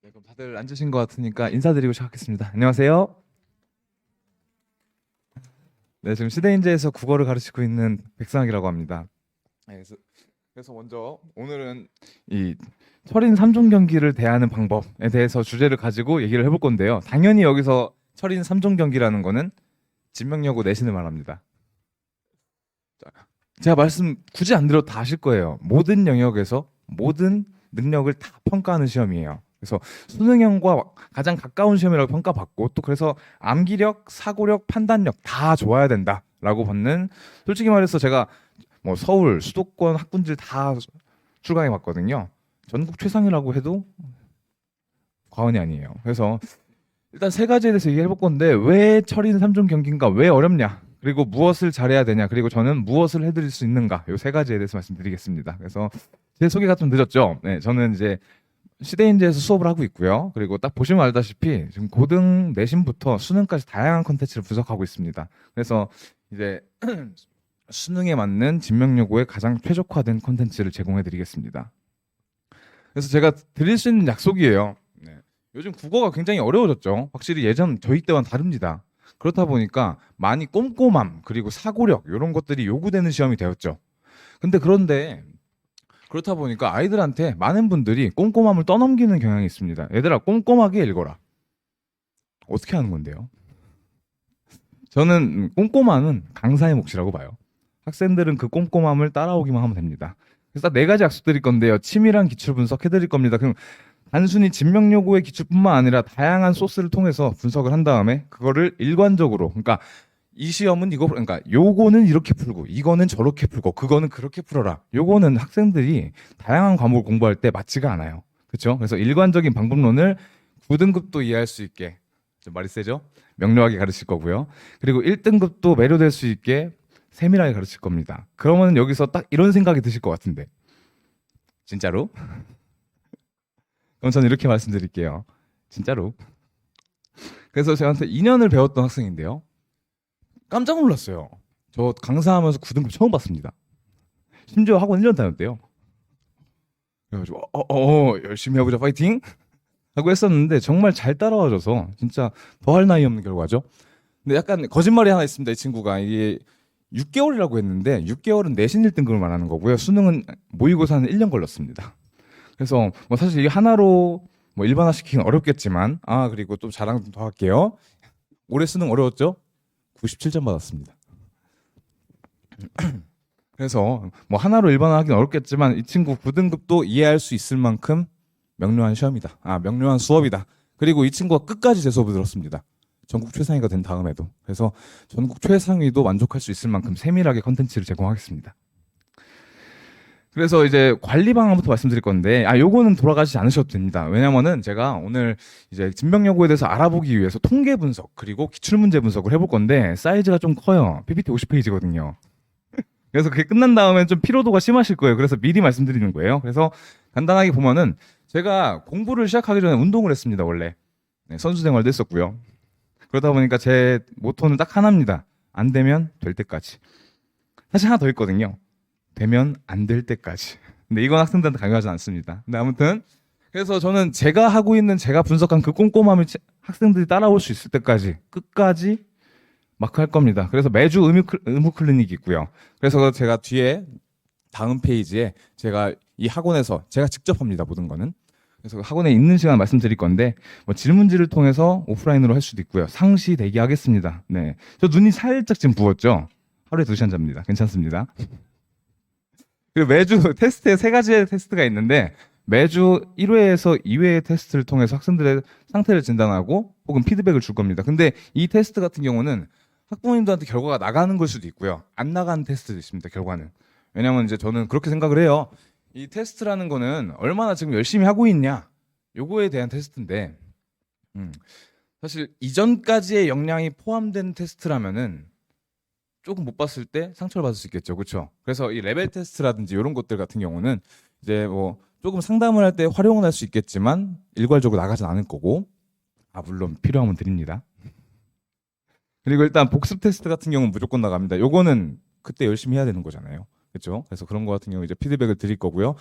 네, 그럼 다들 앉으신 것 같으니까 인사드리고 시작하겠습니다. 안녕하세요. 네, 지금 시대인재에서 국어를 가르치고 있는 백상학이라고 합니다. 네, 그래서 먼저 오늘은 이 철인 3종 경기를 대하는 방법에 대해서 주제를 가지고 얘기를 해볼 건데요. 당연히 여기서 철인 3종 경기라는 거는 진명여고 내신을 말합니다. 자, 제가 말씀 굳이 안 드려도 다 아실 거예요. 모든 영역에서 모든 능력을 다 평가하는 시험이에요. 그래서 수능형과 가장 가까운 시험이라고 평가받고, 또 그래서 암기력, 사고력, 판단력 다 좋아야 된다라고 받는, 솔직히 말해서 제가 뭐 서울 수도권 학군들 다 출강해 봤거든요. 전국 최상이라고 해도 과언이 아니에요. 그래서 일단 세 가지에 대해서 얘기해 볼 건데, 왜 철인 3종 경기인가, 왜 어렵냐, 그리고 무엇을 잘해야 되냐, 그리고 저는 무엇을 해드릴 수 있는가, 이 세 가지에 대해서 말씀드리겠습니다. 그래서 제 소개가 좀 늦었죠. 네, 저는 이제 시대인재에서 수업을 하고 있고요. 그리고 딱 보시면 알다시피 지금 고등 내신부터 수능까지 다양한 콘텐츠를 분석하고 있습니다. 그래서 이제 수능에 맞는 진명여고에 가장 최적화된 콘텐츠를 제공해 드리겠습니다. 그래서 제가 드릴 수 있는 약속이에요. 네. 요즘 국어가 굉장히 어려워졌죠. 확실히 예전 저희 때와는 다릅니다. 그렇다 보니까 많이 꼼꼼함, 그리고 사고력, 이런 것들이 요구되는 시험이 되었죠. 그런데 그렇다 보니까 아이들한테 많은 분들이 꼼꼼함을 떠넘기는 경향이 있습니다. 얘들아, 꼼꼼하게 읽어라. 어떻게 하는 건데요? 저는 꼼꼼함은 강사의 몫이라고 봐요. 학생들은 그 꼼꼼함을 따라오기만 하면 됩니다. 그래서 딱 네 가지 약속드릴 건데요. 치밀한 기출 분석 해드릴 겁니다. 그럼 단순히 진명여고의 기출뿐만 아니라 다양한 소스를 통해서 분석을 한 다음에 그거를 일관적으로, 그러니까 이 시험은 이거, 그러니까 요거는 이렇게 풀고 이거는 저렇게 풀고 그거는 그렇게 풀어라, 요거는 학생들이 다양한 과목을 공부할 때 맞지가 않아요. 그렇죠? 그래서 일관적인 방법론을 9등급도 이해할 수 있게, 좀 말이 세죠? 명료하게 가르칠 거고요. 그리고 1등급도 매료될 수 있게 세밀하게 가르칠 겁니다. 그러면 여기서 딱 이런 생각이 드실 것 같은데, 진짜로? 그럼 저는 이렇게 말씀드릴게요. 진짜로. 그래서 저한테 2년을 배웠던 학생인데요, 깜짝 놀랐어요. 저 강사하면서 9등급 처음 봤습니다. 심지어 학원 1년 다녔대요. 그래가지고 열심히 해보자, 파이팅! 하고 했었는데 정말 잘 따라와줘서 진짜 더할 나위 없는 결과죠. 근데 약간 거짓말이 하나 있습니다. 이 친구가 이게 6개월이라고 했는데 6개월은 내신 1등급을 말하는 거고요. 수능은 모의고사는 1년 걸렸습니다. 그래서 뭐 사실 이게 하나로 뭐 일반화시키긴 어렵겠지만, 그리고 또 자랑 좀 더 할게요. 올해 수능 어려웠죠? 97점 받았습니다. 그래서 뭐 하나로 일반화하기는 어렵겠지만 이 친구 9등급도 이해할 수 있을 만큼 명료한 시험이다. 명료한 수업이다. 그리고 이 친구가 끝까지 제 수업을 들었습니다. 전국 최상위가 된 다음에도. 그래서 전국 최상위도 만족할 수 있을 만큼 세밀하게 컨텐츠를 제공하겠습니다. 그래서 이제 관리 방안부터 말씀드릴 건데, 요거는 돌아가시지 않으셔도 됩니다. 왜냐면은 제가 오늘 이제 진명여고에 대해서 알아보기 위해서 통계 분석, 그리고 기출문제 분석을 해볼 건데, 사이즈가 좀 커요. PPT 50페이지거든요. 그래서 그게 끝난 다음엔 좀 피로도가 심하실 거예요. 그래서 미리 말씀드리는 거예요. 그래서 간단하게 보면은 제가 공부를 시작하기 전에 운동을 했습니다, 원래. 네, 선수 생활도 했었고요. 그러다 보니까 제 모토는 딱 하나입니다. 안 되면 될 때까지. 사실 하나 더 있거든요. 되면 안 될 때까지. 근데 이건 학생들한테 강요하지 않습니다. 근데 아무튼 그래서 저는 제가 하고 있는, 제가 분석한 그 꼼꼼함을 학생들이 따라올 수 있을 때까지 끝까지 막 할 겁니다. 그래서 매주 의무 클리닉이 있고요. 그래서 제가 뒤에 다음 페이지에 제가 이 학원에서 제가 직접 합니다, 모든 거는. 그래서 학원에 있는 시간 말씀드릴 건데, 뭐 질문지를 통해서 오프라인으로 할 수도 있고요. 상시 대기하겠습니다. 네, 저 눈이 살짝 지금 부었죠. 하루에 2시간 잡니다. 괜찮습니다. 그리고 매주 테스트에 3가지의 테스트가 있는데, 매주 1회에서 2회의 테스트를 통해서 학생들의 상태를 진단하고 혹은 피드백을 줄 겁니다. 근데 이 테스트 같은 경우는 학부모님들한테 결과가 나가는 걸 수도 있고요. 안 나가는 테스트도 있습니다, 결과는. 왜냐면 이제 저는 그렇게 생각을 해요. 이 테스트라는 거는 얼마나 지금 열심히 하고 있냐, 요거에 대한 테스트인데, 사실 이전까지의 역량이 포함된 테스트라면은 조금 못 봤을 때 상처를 받을 수 있겠죠. 그렇죠? 그래서 이 레벨 테스트라든지 이런 것들 같은 경우는 이제 뭐 조금 상담을 할 때 활용은 할 수 있겠지만 일괄적으로 나가진 않을 거고, 물론 필요하면 드립니다. 그리고 일단 복습 테스트 같은 경우는 무조건 나갑니다. 요거는 그때 열심히 해야 되는 거잖아요. 그렇죠? 그래서 그런 거 같은 경우 이제 피드백을 드릴 거고요.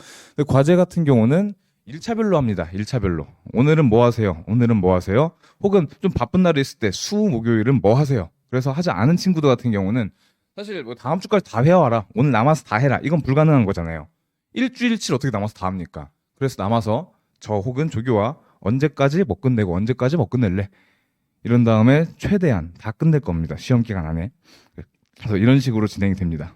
과제 같은 경우는 일차별로 합니다. 일차별로. 오늘은 뭐 하세요? 오늘은 뭐 하세요? 혹은 좀 바쁜 날이 있을 때 수, 목요일은 뭐 하세요? 그래서 하지 않은 친구들 같은 경우는 사실 뭐 다음 주까지 다 해와라. 오늘 남아서 다 해라. 이건 불가능한 거잖아요. 일주일치를 어떻게 남아서 다 합니까? 그래서 남아서 저 혹은 조교와 언제까지 못 끝내고 언제까지 못 끝낼래? 이런 다음에 최대한 다 끝낼 겁니다. 시험 기간 안에. 그래서 이런 식으로 진행이 됩니다.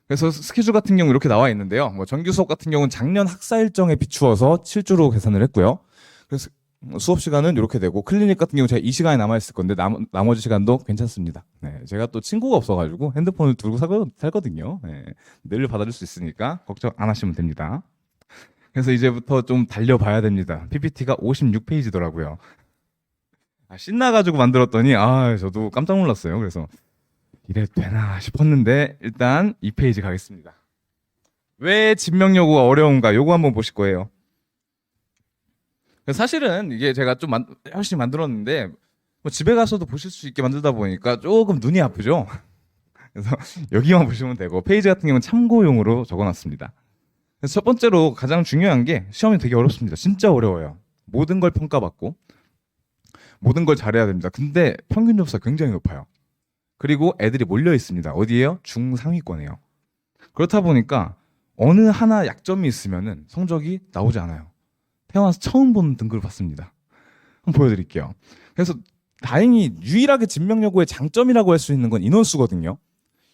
그래서 스케줄 같은 경우 이렇게 나와 있는데요. 뭐 정규 수업 같은 경우는 작년 학사 일정에 비추어서 7주로 계산을 했고요. 그래서 수업 시간은 이렇게 되고 클리닉 같은 경우 제가 이 시간에 남아 있을 건데 나머지 시간도 괜찮습니다. 네, 제가 또 친구가 없어가지고 핸드폰을 들고 살거든요. 네, 늘 받아줄 수 있으니까 걱정 안 하시면 됩니다. 그래서 이제부터 좀 달려봐야 됩니다. PPT가 56페이지더라고요. 신나가지고 만들었더니 저도 깜짝 놀랐어요. 그래서 이래 되나 싶었는데 일단 2페이지 가겠습니다. 왜 진명여고가 어려운가? 요거 한번 보실 거예요. 사실은 이게 제가 좀 열심히 만들었는데 뭐 집에 가서도 보실 수 있게 만들다 보니까 조금 눈이 아프죠. 그래서 여기만 보시면 되고 페이지 같은 경우는 참고용으로 적어놨습니다. 그래서 첫 번째로 가장 중요한 게 시험이 되게 어렵습니다. 진짜 어려워요. 모든 걸 평가받고 모든 걸 잘해야 됩니다. 근데 평균 점수가 굉장히 높아요. 그리고 애들이 몰려 있습니다. 어디에요? 중상위권이에요. 그렇다 보니까 어느 하나 약점이 있으면은 성적이 나오지 않아요. 태어나서 처음 보는 등급을 받습니다. 한번 보여드릴게요. 그래서 다행히 유일하게 진명여고의 장점이라고 할 수 있는 건 인원수거든요.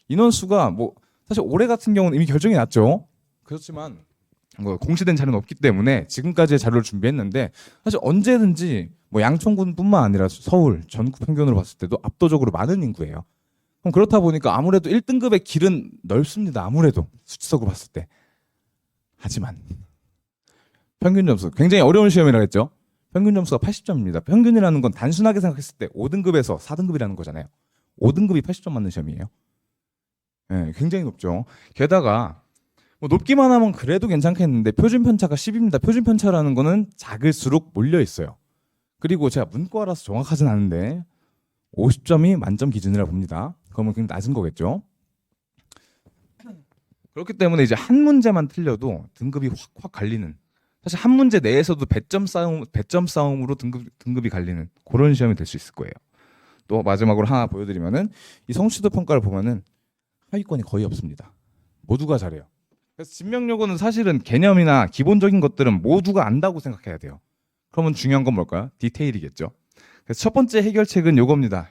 인원수가 뭐 사실 올해 같은 경우는 이미 결정이 났죠. 그렇지만 뭐 공시된 자료는 없기 때문에 지금까지의 자료를 준비했는데 사실 언제든지 뭐 양천군뿐만 아니라 서울 전국 평균으로 봤을 때도 압도적으로 많은 인구예요. 그럼 그렇다 보니까 아무래도 1등급의 길은 넓습니다. 아무래도 수치적으로 봤을 때. 하지만 평균 점수 굉장히 어려운 시험이라 했죠. 평균 점수가 80점입니다. 평균이라는 건 단순하게 생각했을 때 5등급에서 4등급이라는 거잖아요. 5등급이 80점 맞는 시험이에요. 네, 굉장히 높죠. 게다가 뭐 높기만 하면 그래도 괜찮겠는데 표준 편차가 10입니다. 표준 편차라는 거는 작을수록 몰려 있어요. 그리고 제가 문과라서 정확하진 않은데 50점이 만점 기준이라 봅니다. 그러면 굉장히 낮은 거겠죠. 그렇기 때문에 이제 한 문제만 틀려도 등급이 확 갈리는, 사실 한 문제 내에서도 배점 싸움으로 등급이 갈리는 그런 시험이 될 수 있을 거예요. 또 마지막으로 하나 보여드리면은 이 성취도 평가를 보면은 하위권이 거의 없습니다. 모두가 잘해요. 그래서 진명여고는 사실은 개념이나 기본적인 것들은 모두가 안다고 생각해야 돼요. 그러면 중요한 건 뭘까요? 디테일이겠죠. 그래서 첫 번째 해결책은 요겁니다.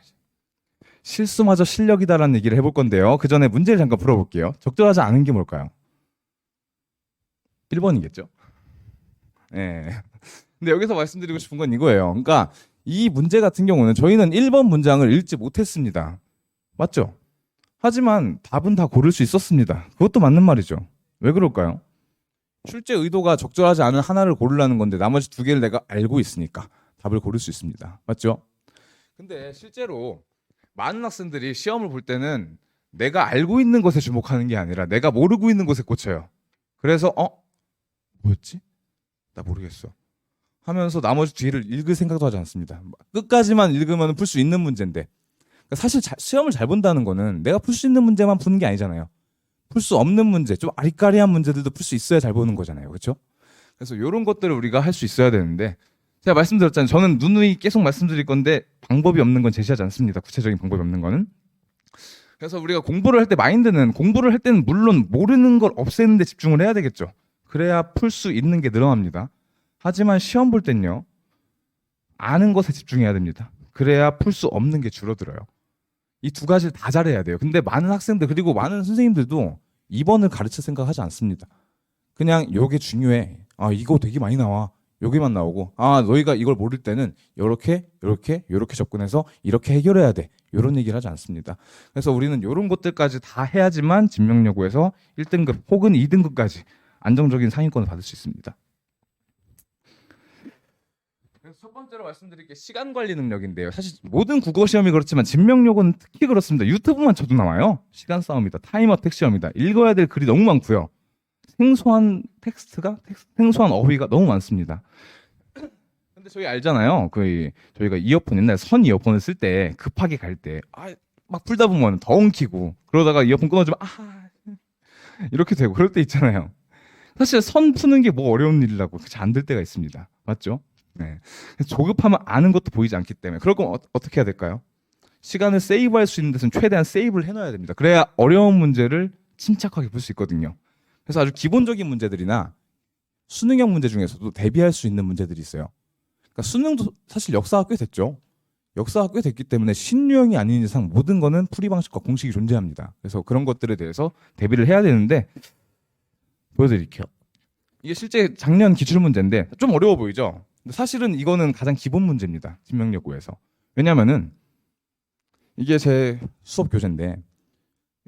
실수마저 실력이다라는 얘기를 해볼 건데요. 그 전에 문제를 잠깐 풀어볼게요. 적절하지 않은 게 뭘까요? 1번이겠죠. 네. 근데 여기서 말씀드리고 싶은 건 이거예요. 그러니까 이 문제 같은 경우는 저희는 1번 문장을 읽지 못했습니다. 맞죠? 하지만 답은 다 고를 수 있었습니다. 그것도 맞는 말이죠. 왜 그럴까요? 출제 의도가 적절하지 않은 하나를 고르라는 건데 나머지 두 개를 내가 알고 있으니까 답을 고를 수 있습니다. 맞죠? 근데 실제로 많은 학생들이 시험을 볼 때는 내가 알고 있는 것에 주목하는 게 아니라 내가 모르고 있는 것에 꽂혀요. 그래서 뭐였지? 나 모르겠어 하면서 나머지 뒤를 읽을 생각도 하지 않습니다. 끝까지만 읽으면 풀 수 있는 문제인데, 그러니까 사실 시험을 잘 본다는 거는 내가 풀 수 있는 문제만 푸는 게 아니잖아요. 풀 수 없는 문제, 좀 아리까리한 문제들도 풀 수 있어야 잘 보는 거잖아요. 그렇죠? 그래서 이런 것들을 우리가 할 수 있어야 되는데, 제가 말씀드렸잖아요. 저는 누누이 계속 말씀드릴 건데 방법이 없는 건 제시하지 않습니다. 구체적인 방법이 없는 거는. 그래서 우리가 공부를 할 때 마인드는, 공부를 할 때는 물론 모르는 걸 없애는 데 집중을 해야 되겠죠. 그래야 풀 수 있는 게 늘어납니다. 하지만 시험 볼 땐요, 아는 것에 집중해야 됩니다. 그래야 풀 수 없는 게 줄어들어요. 이 두 가지를 다 잘해야 돼요. 근데 많은 학생들 그리고 많은 선생님들도 2번을 가르칠 생각하지 않습니다. 그냥 요게 중요해. 이거 되게 많이 나와. 여기만 나오고, 너희가 이걸 모를 때는 요렇게 접근해서 이렇게 해결해야 돼. 요런 얘기를 하지 않습니다. 그래서 우리는 요런 것들까지 다 해야지만 진명여고에서 1등급 혹은 2등급까지 안정적인 상위권을 받을 수 있습니다. 그래서 첫 번째로 말씀드릴 게 시간 관리 능력인데요. 사실 모든 국어 시험이 그렇지만 진명여고는 특히 그렇습니다. 유튜브만 쳐도 나와요. 시간 싸움이다. 타임 어택 시험이다. 읽어야 될 글이 너무 많고요. 생소한 생소한 어휘가 너무 많습니다. 근데 저희 알잖아요. 저희가 이어폰, 옛날에 선 이어폰을 쓸 때 급하게 갈 때 막 풀다 보면 더 엉키고 그러다가 이어폰 끊어지면 이렇게 되고 그럴 때 있잖아요. 사실 선 푸는 게 뭐 어려운 일이라고 잘 안 될 때가 있습니다. 맞죠? 네. 조급하면 아는 것도 보이지 않기 때문에 그럴 거면 어떻게 해야 될까요? 시간을 세이브할 수 있는 데서는 최대한 세이브를 해놔야 됩니다. 그래야 어려운 문제를 침착하게 풀 수 있거든요. 그래서 아주 기본적인 문제들이나 수능형 문제 중에서도 대비할 수 있는 문제들이 있어요. 그러니까 수능도 사실 역사가 꽤 됐죠. 역사가 꽤 됐기 때문에 신유형이 아닌 이상 모든 거는 풀이 방식과 공식이 존재합니다. 그래서 그런 것들에 대해서 대비를 해야 되는데 보여드릴게요. 이게 실제 작년 기출 문제인데 좀 어려워 보이죠? 근데 사실은 이거는 가장 기본 문제입니다. 진명여고에서. 왜냐면은 이게 제 수업 교재인데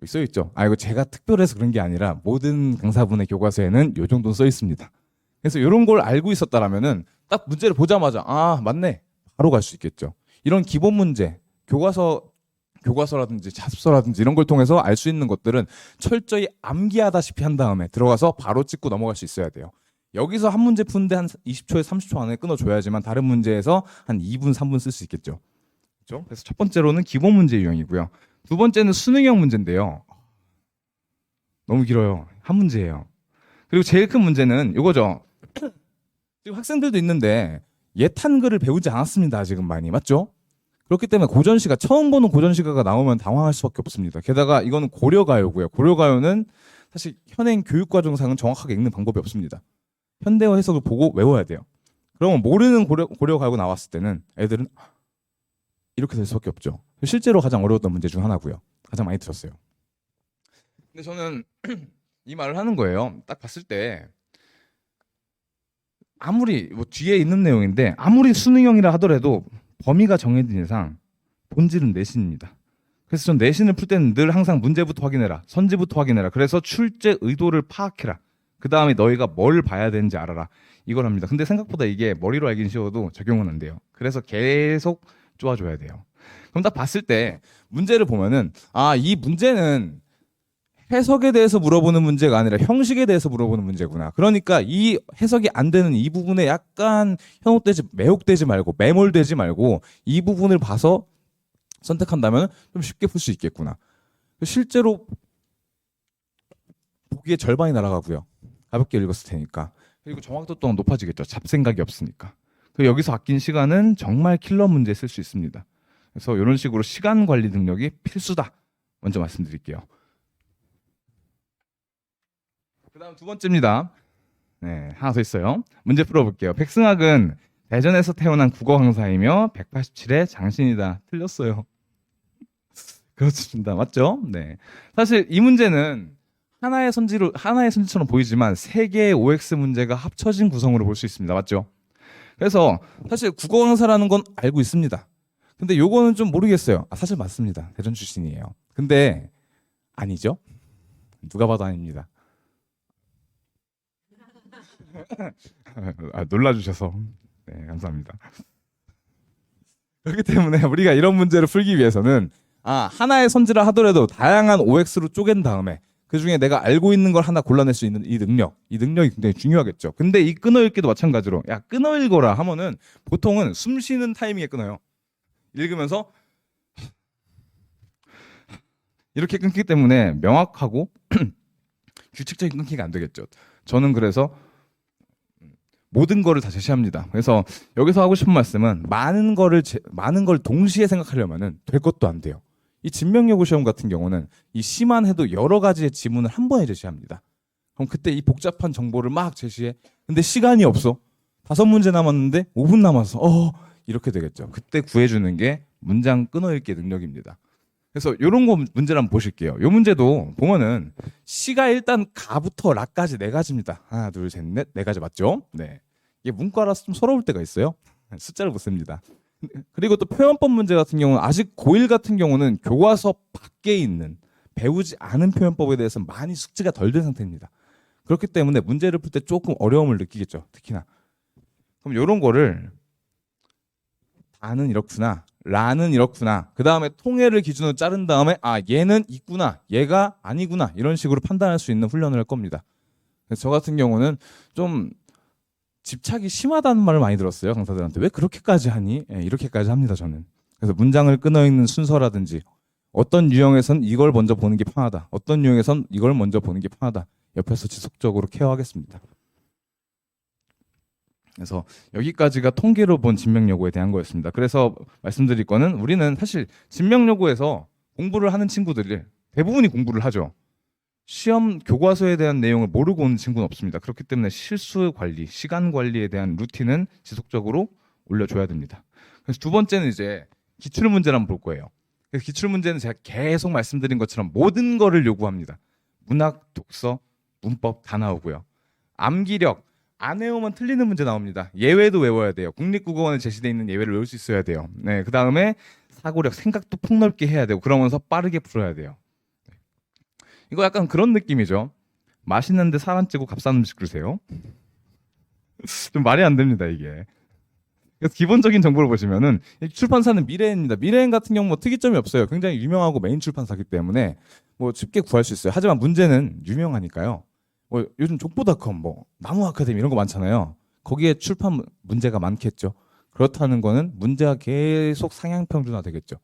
여기 써 있죠. 이거 제가 특별해서 그런 게 아니라 모든 강사분의 교과서에는 요 정도 써 있습니다. 그래서 이런 걸 알고 있었다라면은 딱 문제를 보자마자 맞네 바로 갈 수 있겠죠. 이런 기본 문제 교과서라든지 자습서라든지 이런 걸 통해서 알 수 있는 것들은 철저히 암기하다시피 한 다음에 들어가서 바로 찍고 넘어갈 수 있어야 돼요. 여기서 한 문제 푸는데 한 20초에 30초 안에 끊어줘야지만 다른 문제에서 한 2분 3분 쓸 수 있겠죠. 그렇죠? 그래서 첫 번째로는 기본 문제 유형이고요. 두 번째는 수능형 문제인데요. 너무 길어요. 한 문제예요. 그리고 제일 큰 문제는 이거죠. 지금 학생들도 있는데 예탄글을 배우지 않았습니다. 아직은 많이. 맞죠? 그렇기 때문에 고전시가 처음 보는 고전시가가 나오면 당황할 수밖에 없습니다. 게다가 이거는 고려가요고요. 고려가요는 사실 현행 교육과정상은 정확하게 읽는 방법이 없습니다. 현대어 해석을 보고 외워야 돼요. 그러면 모르는 고려가요가 나왔을 때는 애들은 이렇게 될 수밖에 없죠. 실제로 가장 어려웠던 문제 중 하나고요. 가장 많이 들었어요. 근데 저는 이 말을 하는 거예요. 딱 봤을 때 아무리 뒤에 있는 내용인데 아무리 수능형이라 하더라도 범위가 정해진 이상 본질은 내신입니다. 그래서 전 내신을 풀 때는 늘 항상 문제부터 확인해라. 선지부터 확인해라. 그래서 출제 의도를 파악해라. 그 다음에 너희가 뭘 봐야 되는지 알아라. 이걸 합니다. 근데 생각보다 이게 머리로 알긴 쉬워도 적용은 안 돼요. 그래서 계속 쪼아줘야 돼요. 그럼 딱 봤을 때 문제를 보면은 이 문제는 해석에 대해서 물어보는 문제가 아니라 형식에 대해서 물어보는 문제구나. 그러니까 이 해석이 안 되는 이 부분에 약간 매혹되지 말고 매몰되지 말고 이 부분을 봐서 선택한다면 좀 쉽게 풀 수 있겠구나. 실제로 보기에 절반이 날아가고요. 가볍게 읽었을 테니까. 그리고 정확도 또한 높아지겠죠. 잡생각이 없으니까. 그리고 여기서 아낀 시간은 정말 킬러 문제에 쓸 수 있습니다. 그래서 이런 식으로 시간 관리 능력이 필수다. 먼저 말씀드릴게요. 그 다음 두 번째입니다. 네, 하나 더 있어요. 문제 풀어볼게요. 백승학은 대전에서 태어난 국어 강사이며 187의 장신이다. 틀렸어요. 그렇습니다. 맞죠? 네. 사실 이 문제는 하나의 선지처럼 보이지만 세 개의 OX 문제가 합쳐진 구성으로 볼 수 있습니다. 맞죠? 그래서 사실 국어 강사라는 건 알고 있습니다. 근데 요거는 좀 모르겠어요. 사실 맞습니다. 대전 출신이에요. 근데 아니죠? 누가 봐도 아닙니다. 놀라주셔서 네, 감사합니다. 그렇기 때문에 우리가 이런 문제를 풀기 위해서는 하나의 선지를 하더라도 다양한 OX로 쪼갠 다음에 그 중에 내가 알고 있는 걸 하나 골라낼 수 있는 이 능력이 굉장히 중요하겠죠. 근데 이 끊어읽기도 마찬가지로 끊어읽어라 하면은 보통은 숨 쉬는 타이밍에 끊어요. 읽으면서 이렇게 끊기 때문에 명확하고 규칙적인 끊기가 안 되겠죠. 저는 그래서 모든 거를 다 제시합니다. 그래서 여기서 하고 싶은 말씀은 많은 걸 동시에 생각하려면은 될 것도 안 돼요. 이 진명여고 시험 같은 경우는 이 시만 해도 여러 가지의 지문을 한 번에 제시합니다. 그럼 그때 이 복잡한 정보를 막 제시해. 근데 시간이 없어. 5문제 남았는데 5분 남았어. 이렇게 되겠죠. 그때 구해주는 게 문장 끊어읽기 능력입니다. 그래서 이런 거 문제를 한번 보실게요. 이 문제도 보면은 시가 일단 가부터 라까지 4가지입니다. 하나, 둘, 셋, 넷, 4가지 맞죠? 네. 이게 문과라서 좀 서러울 때가 있어요. 숫자를 못 셉니다. 그리고 또 표현법 문제 같은 경우는 아직 고1 같은 경우는 교과서 밖에 있는 배우지 않은 표현법에 대해서 많이 숙지가 덜 된 상태입니다. 그렇기 때문에 문제를 풀 때 조금 어려움을 느끼겠죠. 특히나. 그럼 이런 거를 다는 이렇구나. 라는 이렇구나. 그 다음에 통해를 기준으로 자른 다음에 얘는 있구나. 얘가 아니구나. 이런 식으로 판단할 수 있는 훈련을 할 겁니다. 그래서 저 같은 경우는 좀 집착이 심하다는 말을 많이 들었어요. 강사들한테. 왜 그렇게까지 하니? 이렇게까지 합니다. 저는. 그래서 문장을 끊어읽는 순서라든지 어떤 유형에선 이걸 먼저 보는 게 편하다. 어떤 유형에선 이걸 먼저 보는 게 편하다. 옆에서 지속적으로 케어하겠습니다. 그래서 여기까지가 통계로 본 진명여고에 대한 거였습니다. 그래서 말씀드릴 거는 우리는 사실 진명여고에서 공부를 하는 친구들이 대부분이 공부를 하죠. 시험 교과서에 대한 내용을 모르고 오는 친구는 없습니다. 그렇기 때문에 실수 관리, 시간 관리에 대한 루틴은 지속적으로 올려줘야 됩니다. 그래서 두 번째는 이제 기출 문제를 한번 볼 거예요. 그래서 기출 문제는 제가 계속 말씀드린 것처럼 모든 거를 요구합니다. 문학, 독서, 문법 다 나오고요. 암기력, 안 외우면 틀리는 문제 나옵니다. 예외도 외워야 돼요. 국립국어원에 제시되어 있는 예외를 외울 수 있어야 돼요. 네, 그 다음에 사고력, 생각도 폭넓게 해야 되고 그러면서 빠르게 풀어야 돼요. 이거 약간 그런 느낌이죠. 맛있는데 살 안 찌고 값싼 음식 주세요. 좀 말이 안 됩니다, 이게. 그래서 기본적인 정보를 보시면은 출판사는 미래엔입니다. 미래엔 같은 경우 뭐 특이점이 없어요. 굉장히 유명하고 메인 출판사기 때문에 뭐 쉽게 구할 수 있어요. 하지만 문제는 유명하니까요. 뭐 요즘 족보닷컴, 뭐 나무 아카데미 이런 거 많잖아요. 거기에 출판 문제가 많겠죠. 그렇다는 거는 문제가 계속 상향 평준화 되겠죠.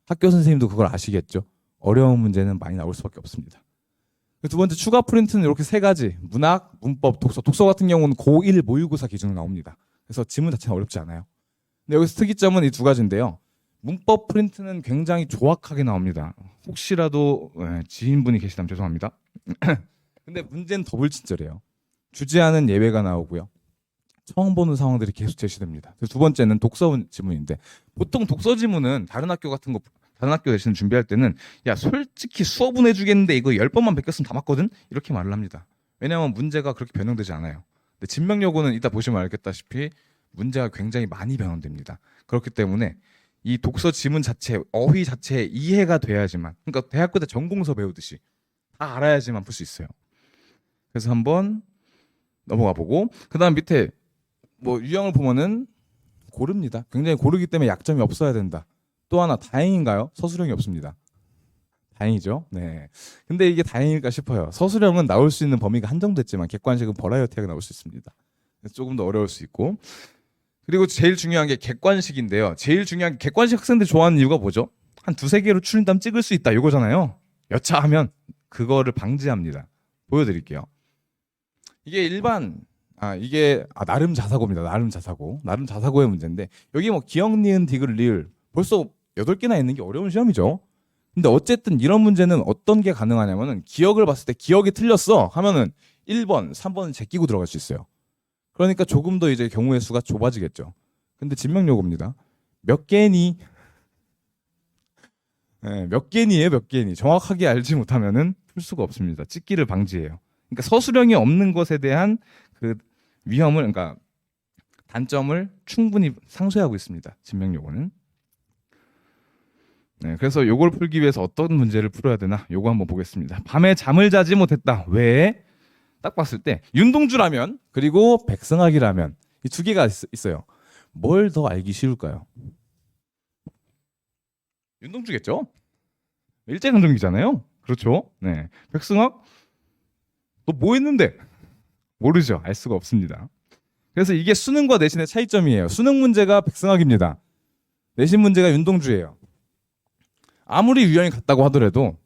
학교 선생님도 그걸 아시겠죠. 어려운 문제는 많이 나올 수밖에 없습니다. 두 번째 추가 프린트는 이렇게 세 가지. 문학, 문법, 독서. 독서 같은 경우는 고1 모의고사 기준으로 나옵니다. 그래서 지문 자체는 어렵지 않아요. 근데 여기서 특이점은 이 두 가지인데요. 문법 프린트는 굉장히 조악하게 나옵니다. 혹시라도 지인분이 계시다면 죄송합니다. 근데 문제는 더 불친절해요. 주제하는 예외가 나오고요. 처음 보는 상황들이 계속 제시됩니다. 그래서 두 번째는 독서 지문인데 보통 독서 지문은 다른 학교 같은 거 다른 학교 대신 준비할 때는 야 솔직히 수업은 해주겠는데 이거 10번만 베꼈으면 다 맞거든? 이렇게 말을 합니다. 왜냐하면 문제가 그렇게 변형되지 않아요. 근데 진명여고는 이따 보시면 알겠다시피 문제가 굉장히 많이 변형됩니다. 그렇기 때문에 이 독서 지문 자체, 어휘 자체에 이해가 돼야지만 그러니까 대학교 때 전공서 배우듯이 다 알아야지만 풀 수 있어요. 그래서 한번 넘어가 보고 그 다음 밑에 뭐 유형을 보면은 고릅니다. 굉장히 고르기 때문에 약점이 없어야 된다. 또 하나 다행인가요? 서술형이 없습니다. 다행이죠. 네. 근데 이게 다행일까 싶어요. 서술형은 나올 수 있는 범위가 한정됐지만 객관식은 버라이어티하게 나올 수 있습니다. 그래서 조금 더 어려울 수 있고 그리고 제일 중요한 게 객관식인데요. 제일 중요한 게 객관식 학생들 좋아하는 이유가 뭐죠? 한 두세 개로 추린담 찍을 수 있다 이거잖아요. 여차하면 그거를 방지합니다. 보여드릴게요. 이게 나름 자사고입니다. 나름 자사고의 문제인데 여기 뭐 기억, 니은, 디귿, 리을 벌써 8개나 있는 게 어려운 시험이죠. 근데 어쨌든 이런 문제는 어떤 게 가능하냐면은 기억을 봤을 때 기억이 틀렸어 하면은 1번, 3번은 제끼고 들어갈 수 있어요. 그러니까 조금 더 이제 경우의 수가 좁아지겠죠. 근데 진명요구입니다. 몇 개니? 네, 몇 개니에요, 몇 개니. 정확하게 알지 못하면은 풀 수가 없습니다. 찍기를 방지해요. 그러니까 서술형이 없는 것에 대한 그 위험을, 그러니까 단점을 충분히 상쇄하고 있습니다. 진명요구는. 네, 그래서 요걸 풀기 위해서 어떤 문제를 풀어야 되나 요거 한번 보겠습니다. 밤에 잠을 자지 못했다. 왜? 딱 봤을 때 윤동주라면 그리고 백승학이라면 이 두 개가 있어요. 뭘 더 알기 쉬울까요? 윤동주겠죠? 일제강점기잖아요. 그렇죠? 네. 백승학 너 뭐 했는데? 모르죠. 알 수가 없습니다. 그래서 이게 수능과 내신의 차이점이에요. 수능 문제가 백승학입니다. 내신 문제가 윤동주예요. 아무리 유형이 같다고 하더라도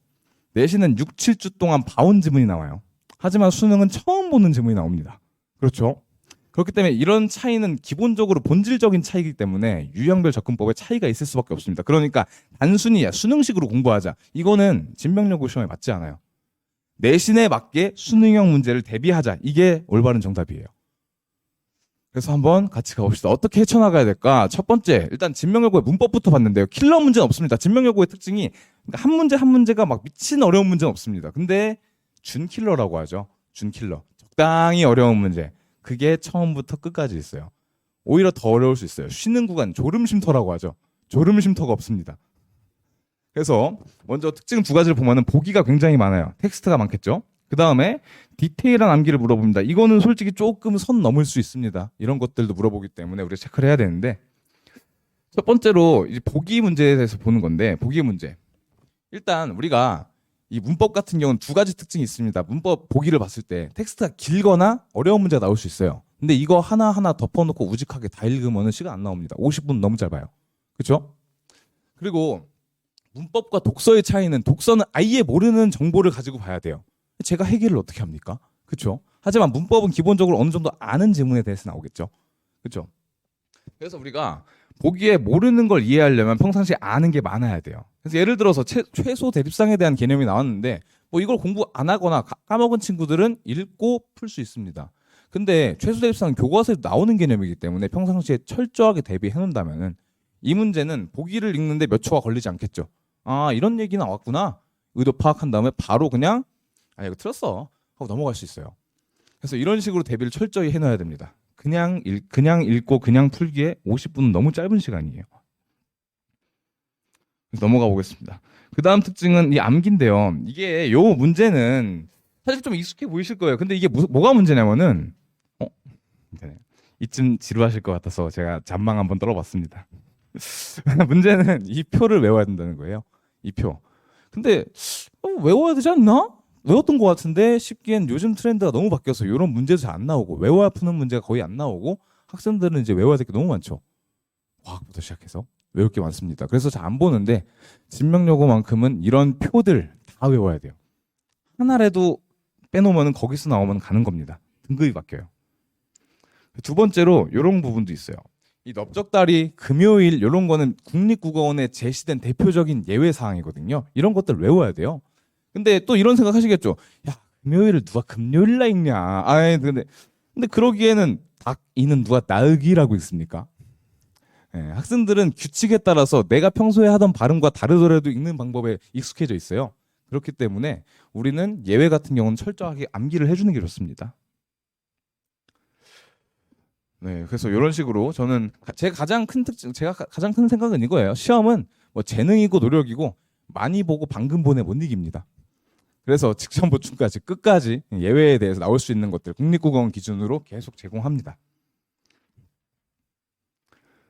내신은 6, 7주 동안 봐온 지문이 나와요. 하지만 수능은 처음 보는 지문이 나옵니다. 그렇죠? 그렇기 때문에 이런 차이는 기본적으로 본질적인 차이이기 때문에 유형별 접근법에 차이가 있을 수밖에 없습니다. 그러니까 단순히 수능식으로 공부하자. 이거는 진명여고 시험에 맞지 않아요. 내신에 맞게 수능형 문제를 대비하자. 이게 올바른 정답이에요. 그래서 한번 같이 가봅시다. 어떻게 헤쳐나가야 될까? 첫 번째, 일단 진명여고의 문법부터 봤는데요. 킬러 문제는 없습니다. 진명여고의 특징이 한 문제 한 문제가 막 미친 어려운 문제는 없습니다. 근데 준킬러라고 하죠. 준킬러. 적당히 어려운 문제. 그게 처음부터 끝까지 있어요. 오히려 더 어려울 수 있어요. 쉬는 구간, 졸음쉼터라고 하죠. 졸음쉼터가 없습니다. 그래서 먼저 특징 두 가지를 보면은 보기가 굉장히 많아요. 텍스트가 많겠죠. 그 다음에 디테일한 암기를 물어봅니다. 이거는 솔직히 조금 선 넘을 수 있습니다. 이런 것들도 물어보기 때문에 우리가 체크를 해야 되는데 첫 번째로 이제 보기 문제에 대해서 보는 건데 보기 문제. 일단 우리가 이 문법 같은 경우는 두 가지 특징이 있습니다. 문법 보기를 봤을 때 텍스트가 길거나 어려운 문제가 나올 수 있어요. 근데 이거 하나하나 덮어놓고 우직하게 다 읽으면 시간 안 나옵니다. 50분 너무 짧아요. 그렇죠? 그리고 문법과 독서의 차이는 독서는 아예 모르는 정보를 가지고 봐야 돼요. 제가 해결을 어떻게 합니까? 그렇죠? 하지만 문법은 기본적으로 어느 정도 아는 지문에 대해서 나오겠죠. 그렇죠? 그래서 우리가 보기에 모르는 걸 이해하려면 평상시에 아는 게 많아야 돼요. 그래서 예를 들어서 최소 대립상에 대한 개념이 나왔는데 뭐 이걸 공부 안 하거나 까먹은 친구들은 읽고 풀 수 있습니다. 근데 최소 대립상은 교과서에 나오는 개념이기 때문에 평상시에 철저하게 대비해 놓는다면은 이 문제는 보기를 읽는데 몇 초가 걸리지 않겠죠. 아, 이런 얘기 나왔구나. 의도 파악한 다음에 바로 그냥 아, 이거 틀었어 하고 넘어갈 수 있어요. 그래서 이런 식으로 대비를 철저히 해놔야 됩니다. 그냥 읽고 그냥 풀기에 50분은 너무 짧은 시간이에요. 넘어가 보겠습니다. 그 다음 특징은 이 암기인데요. 이게 요 문제는 사실 좀 익숙해 보이실 거예요. 근데 이게 뭐가 문제냐면은 이쯤 지루하실 것 같아서 제가 잔망 한번 떨어봤습니다. 문제는 이 표를 외워야 된다는 거예요. 이 표. 근데 외워야 되지 않나? 외웠던 것 같은데 싶기엔 요즘 트렌드가 너무 바뀌어서 이런 문제도 잘 안 나오고 외워야 푸는 문제가 거의 안 나오고 학생들은 이제 외워야 될 게 너무 많죠. 과학부터 시작해서 외울 게 많습니다. 그래서 잘 안 보는데 진명여고만큼은 이런 표들 다 외워야 돼요. 하나라도 빼놓으면 거기서 나오면 가는 겁니다. 등급이 바뀌어요. 두 번째로 이런 부분도 있어요. 이 넓적다리, 금요일 이런 거는 국립국어원에 제시된 대표적인 예외 사항이거든요. 이런 것들 외워야 돼요. 근데 또 이런 생각 하시겠죠. 야, 금요일을 누가 금요일 날 읽냐. 근데 그러기에는 닭이는 누가 나으기라고 읽습니까? 학생들은 규칙에 따라서 내가 평소에 하던 발음과 다르더라도 읽는 방법에 익숙해져 있어요. 그렇기 때문에 우리는 예외 같은 경우는 철저하게 암기를 해주는 게 좋습니다. 네, 그래서 이런 식으로 저는 제가 가장 큰 생각은 이거예요. 시험은 뭐 재능이고 노력이고 많이 보고 방금 보내 못 이깁니다. 그래서 직전 보충까지 끝까지 예외에 대해서 나올 수 있는 것들 국립국어원 기준으로 계속 제공합니다.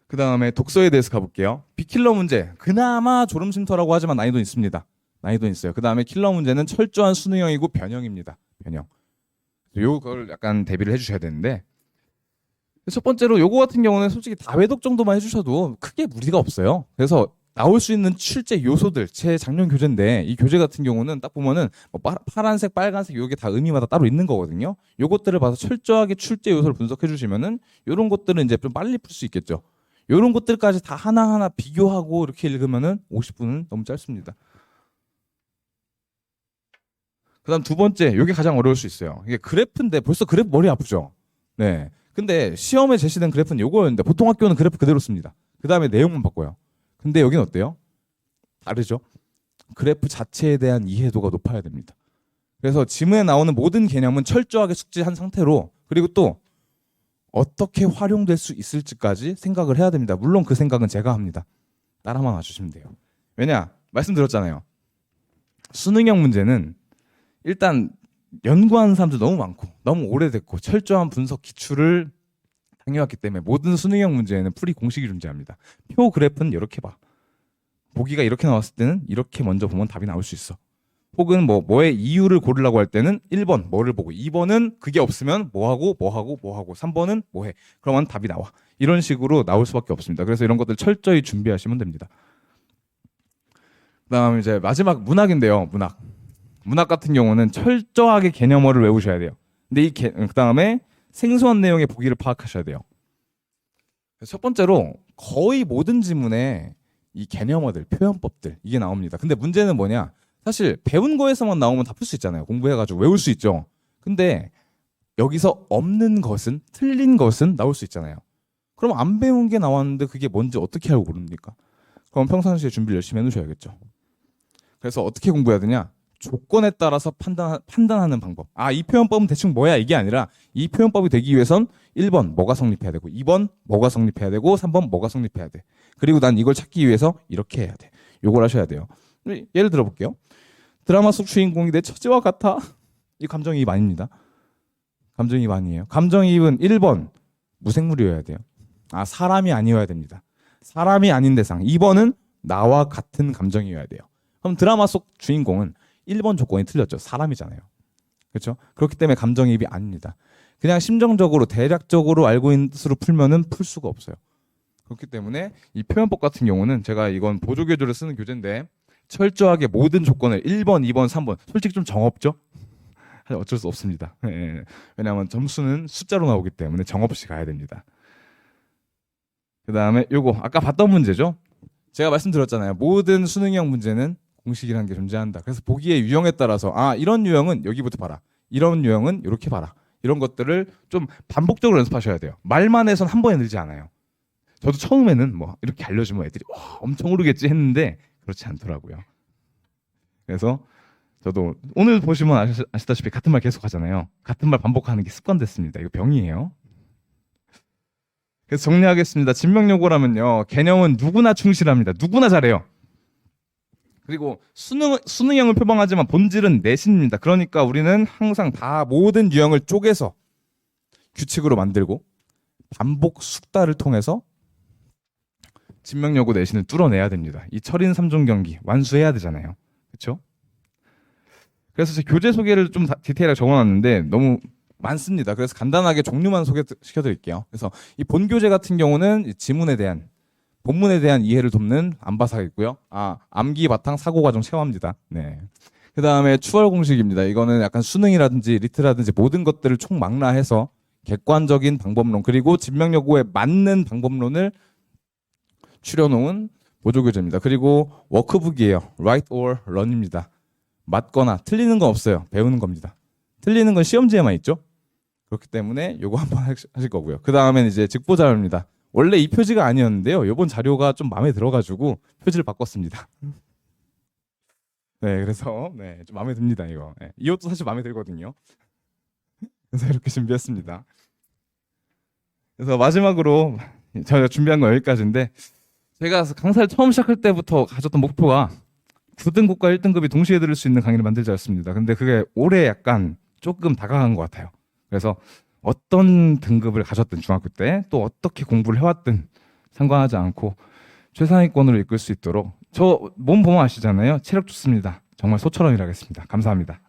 그 다음에 독서에 대해서 가볼게요. 빅킬러 문제. 그나마 졸음쉼터라고 하지만 난이도 있습니다. 난이도 있어요. 그 다음에 킬러 문제는 철저한 수능형이고 변형입니다. 변형. 요걸 약간 대비를 해주셔야 되는데 첫 번째로 요거 같은 경우는 솔직히 다회독 정도만 해주셔도 크게 무리가 없어요. 그래서 나올 수 있는 출제 요소들, 제 작년 교재인데 이 교재 같은 경우는 딱 보면은 뭐 파란색, 빨간색 요게 다 의미마다 따로 있는 거거든요. 요것들을 봐서 철저하게 출제 요소를 분석해 주시면은 요런 것들은 이제 좀 빨리 풀 수 있겠죠. 요런 것들까지 다 하나하나 비교하고 이렇게 읽으면은 50분은 너무 짧습니다. 그다음 두 번째, 요게 가장 어려울 수 있어요. 이게 그래프인데 벌써 그래프 머리 아프죠? 네. 근데 시험에 제시된 그래프는 요거였는데 보통 학교는 그래프 그대로 씁니다. 그 다음에 내용만 바꿔요. 근데 여기는 어때요? 다르죠? 그래프 자체에 대한 이해도가 높아야 됩니다. 그래서 지문에 나오는 모든 개념은 철저하게 숙지한 상태로 그리고 또 어떻게 활용될 수 있을지까지 생각을 해야 됩니다. 물론 그 생각은 제가 합니다. 따라만 와주시면 돼요. 왜냐? 말씀드렸잖아요. 수능형 문제는 일단 연구하는 사람도 너무 많고 너무 오래됐고 철저한 분석 기출을 당해왔기 때문에 모든 수능형 문제에는 풀이 공식이 존재합니다. 표 그래프는 이렇게 봐. 보기가 이렇게 나왔을 때는 이렇게 먼저 보면 답이 나올 수 있어. 혹은 뭐의 이유를 고르려고 할 때는 1번 뭐를 보고 2번은 그게 없으면 뭐하고 3번은 뭐해. 그러면 답이 나와. 이런 식으로 나올 수밖에 없습니다. 그래서 이런 것들 철저히 준비하시면 됩니다. 그다음 이제 마지막 문학인데요. 문학 같은 경우는 철저하게 개념어를 외우셔야 돼요. 근데 그다음에 생소한 내용의 보기를 파악하셔야 돼요. 첫 번째로 거의 모든 지문에 이 개념어들, 표현법들 이게 나옵니다. 근데 문제는 뭐냐? 사실 배운 거에서만 나오면 다 풀 수 있잖아요. 공부해가지고 외울 수 있죠. 근데 여기서 없는 것은, 틀린 것은 나올 수 있잖아요. 그럼 안 배운 게 나왔는데 그게 뭔지 어떻게 알고 모릅니까? 그럼 평상시에 준비를 열심히 해놓으셔야겠죠. 그래서 어떻게 공부해야 되냐? 조건에 따라서 판단하는 방법. 이 표현법은 대충 뭐야 이게 아니라 이 표현법이 되기 위해선 1번 뭐가 성립해야 되고 2번 뭐가 성립해야 되고 3번 뭐가 성립해야 돼. 그리고 난 이걸 찾기 위해서 이렇게 해야 돼. 요걸 하셔야 돼요. 예를 들어 볼게요. 드라마 속 주인공이 내 처지와 같아. 이 감정이입 아닙니다. 감정이입 아니에요. 감정이입은 1번 무생물이어야 돼요. 사람이 아니어야 됩니다. 사람이 아닌 대상. 2번은 나와 같은 감정이어야 돼요. 그럼 드라마 속 주인공은 1번 조건이 틀렸죠. 사람이잖아요. 그렇죠? 그렇기 때문에 감정이입이 아닙니다. 그냥 심정적으로 대략적으로 알고 있는 뜻으로 풀면은 풀 수가 없어요. 그렇기 때문에 이 표현법 같은 경우는 제가 이건 보조교재를 쓰는 교재인데 철저하게 모든 조건을 1번, 2번, 3번 솔직히 좀 정없죠? 어쩔 수 없습니다. 예. 왜냐하면 점수는 숫자로 나오기 때문에 정없이 가야 됩니다. 그 다음에 요거 아까 봤던 문제죠. 제가 말씀드렸잖아요. 모든 수능형 문제는 공식이라는 게 존재한다. 그래서 보기의 유형에 따라서 이런 유형은 여기부터 봐라. 이런 유형은 이렇게 봐라. 이런 것들을 좀 반복적으로 연습하셔야 돼요. 말만 해선 한 번에 늘지 않아요. 저도 처음에는 뭐 이렇게 알려주면 애들이 엄청 오르겠지 했는데 그렇지 않더라고요. 그래서 저도 오늘 보시면 아시다시피 같은 말 계속 하잖아요. 같은 말 반복하는 게 습관됐습니다. 이거 병이에요. 그래서 정리하겠습니다. 진명요구라면요. 개념은 누구나 충실합니다. 누구나 잘해요. 그리고 수능형을 표방하지만 본질은 내신입니다. 그러니까 우리는 항상 다 모든 유형을 쪼개서 규칙으로 만들고 반복 숙달을 통해서 진명요구 내신을 뚫어내야 됩니다. 이 철인 3종 경기 완수해야 되잖아요. 그렇죠? 그래서 제 교재 소개를 좀 디테일하게 적어놨는데 너무 많습니다. 그래서 간단하게 종류만 소개시켜드릴게요. 그래서 이 본교재 같은 경우는 지문에 대한 본문에 대한 이해를 돕는 안바사겠고요. 암기 바탕 사고 과정 체화입니다. 네. 그 다음에 추월 공식입니다. 이거는 약간 수능이라든지 리트라든지 모든 것들을 총망라해서 객관적인 방법론 그리고 진명요구에 맞는 방법론을 추려놓은 보조교재입니다. 그리고 워크북이에요. Write or Learn입니다. 맞거나 틀리는 건 없어요. 배우는 겁니다. 틀리는 건 시험지에만 있죠. 그렇기 때문에 요거 한번 하실 거고요. 그 다음엔 이제 직보자료입니다. 원래 이 표지가 아니었는데요. 요번 자료가 좀 마음에 들어가지고 표지를 바꿨습니다. 네, 그래서 좀 마음에 듭니다 이거. 네, 이 옷도 사실 마음에 들거든요. 그래서 이렇게 준비했습니다. 그래서 마지막으로 저희가 준비한 건 여기까지인데 제가 강사를 처음 시작할 때부터 가졌던 목표가 9등급과 1등급이 동시에 들을 수 있는 강의를 만들자였습니다. 근데 그게 올해 약간 조금 다가간 것 같아요. 그래서 어떤 등급을 가졌든 중학교 때 또 어떻게 공부를 해왔든 상관하지 않고 최상위권으로 이끌 수 있도록 저 몸 보면 아시잖아요. 체력 좋습니다. 정말 소처럼 일하겠습니다. 감사합니다.